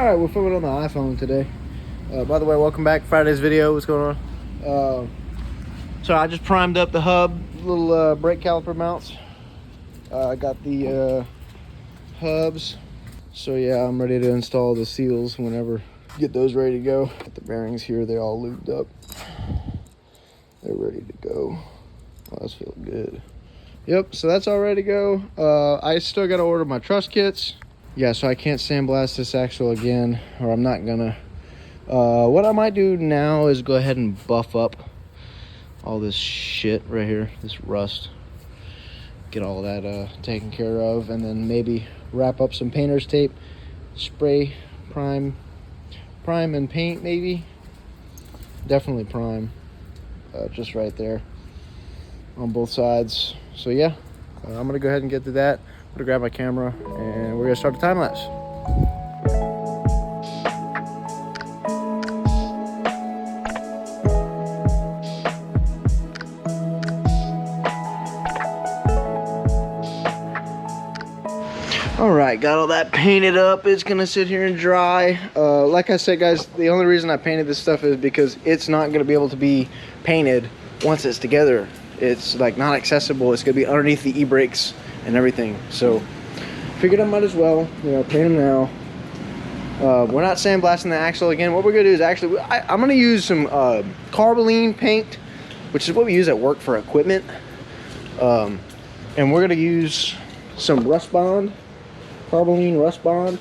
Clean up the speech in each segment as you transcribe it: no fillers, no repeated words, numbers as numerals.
Alright, we're filming on the iPhone today. By the way, welcome back. Friday's video. What's going on? So I just primed up the hub, little brake caliper mounts. I got the hubs. So yeah, I'm ready to install the seals whenever get those ready to go. Got the bearings here, they all lubed up. They're ready to go. Oh, that's feeling good. Yep, so that's all ready to go. I still got to order my truss kits. Yeah, so I can't sandblast this axle again, or I'm not gonna. What I might do now is go ahead and buff up all this shit right here, this rust. Get all that taken care of, and then maybe wrap up some painter's tape, spray, prime and paint maybe. Definitely prime, just right there on both sides. So yeah, I'm gonna go ahead and get to that. I'm gonna grab my camera and we're gonna start the time lapse. All right, got all that painted up. It's gonna sit here and dry. Like I said, guys, the only reason I painted this stuff is because it's not gonna be able to be painted once it's together. It's like not accessible. It's gonna be underneath the e-brakes and everything. So figured I might as well, you know, paint them now. We're not sandblasting the axle again. What we're gonna do is actually, I'm gonna use some Carboline paint, which is what we use at work for equipment. And we're gonna use some Rust Bond, Carboline Rust Bond.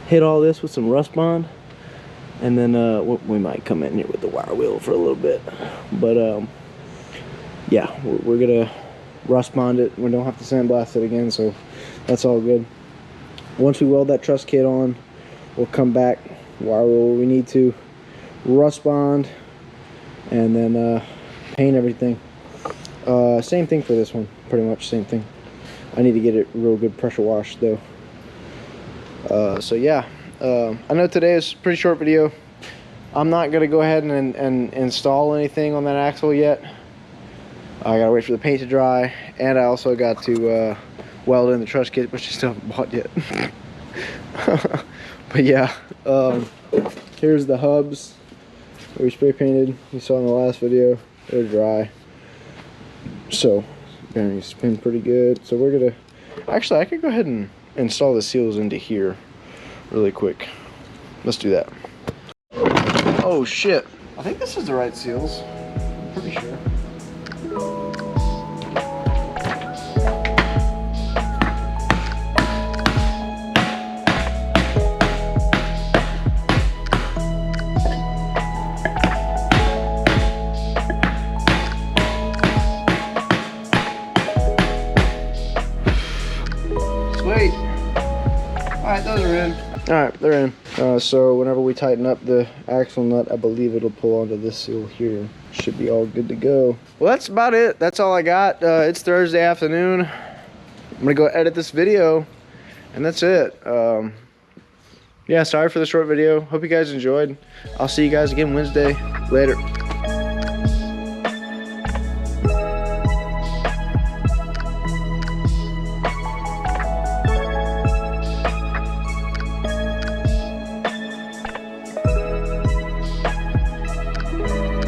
Hit all this with some Rust Bond. And then we might come in here with the wire wheel for a little bit. But yeah, we're gonna Rust Bond it. We don't have to sandblast it again, so that's all good. Once we weld that truss kit on, we'll come back, wire wheel where we need to, Rust Bond, and then paint everything. Same thing for this one, pretty much same thing. I need to get it real good pressure washed though. So yeah, I know today is a pretty short video. I'm not gonna go ahead and install anything on that axle yet. I gotta wait for the paint to dry, and I also got to weld in the truss kit, which I still haven't bought yet. But yeah, here's the hubs we spray painted. You saw in the last video, they're dry. So bearings spin pretty good. So we're gonna, actually I could go ahead and install the seals into here really quick. Let's do that. Oh shit, I think this is the right seals, I'm pretty sure. Sweet. Alright, those are in. Alright, they're in. So whenever we tighten up the axle nut, I believe it'll pull onto this seal here. Should be all good to go. Well, that's about it. That's all I got. It's Thursday afternoon. I'm gonna go edit this video, and that's it. Yeah, sorry for the short video. Hope you guys enjoyed. I'll see you guys again Wednesday. Later.